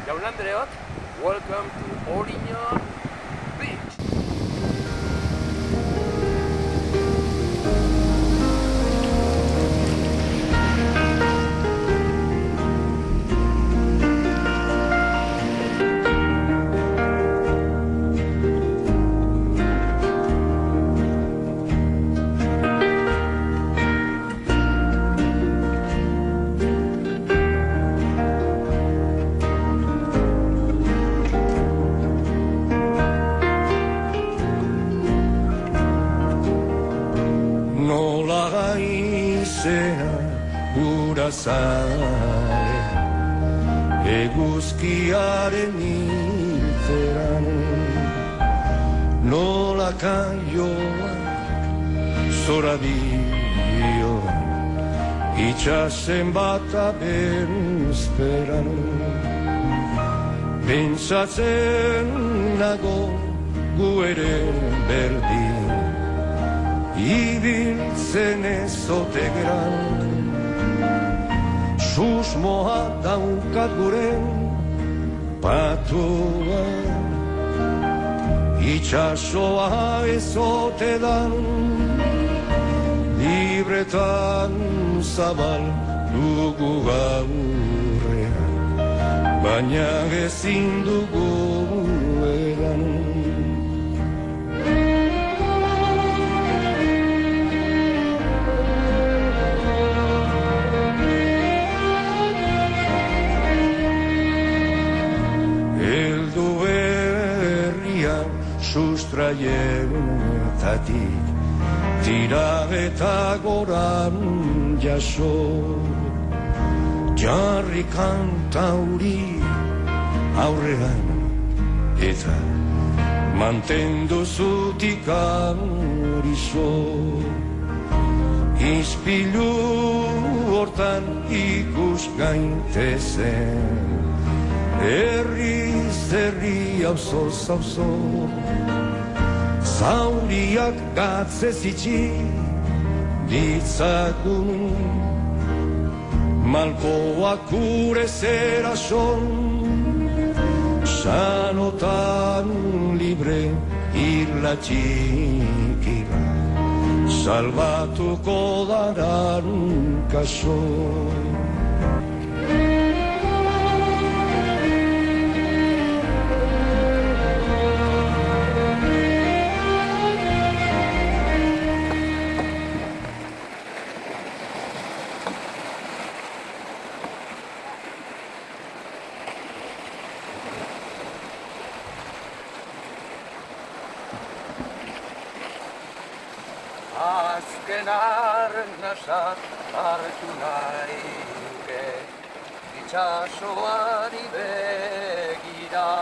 Jaun Andreok, welcome to Oriño Beach. Nola gaizea gura zare eguzkiaren hiltzeran, nola kaioak zora dio itxasen bata bezperan. Pentsatzen nago gu ere berdin ibiltzen ezote geran, susmoa daukat guren patua, itxasoa ezote dan, libretan zabal dugu gaurrean, baina ezin dugu edan. Sustraietatik tira eta goran jaso, jarri kantauri aurrean eta mantendu zutik horizo. Izpilu hortan ikus gaintezen, herriz herri auzoz auzo, zauriak gatzez itxi ditzagun, malkoak ure zera son, sanotan libre irla txikira, salbatuko daran kaso. Azken arnasat hartu nahi nuke, itxasoari begira.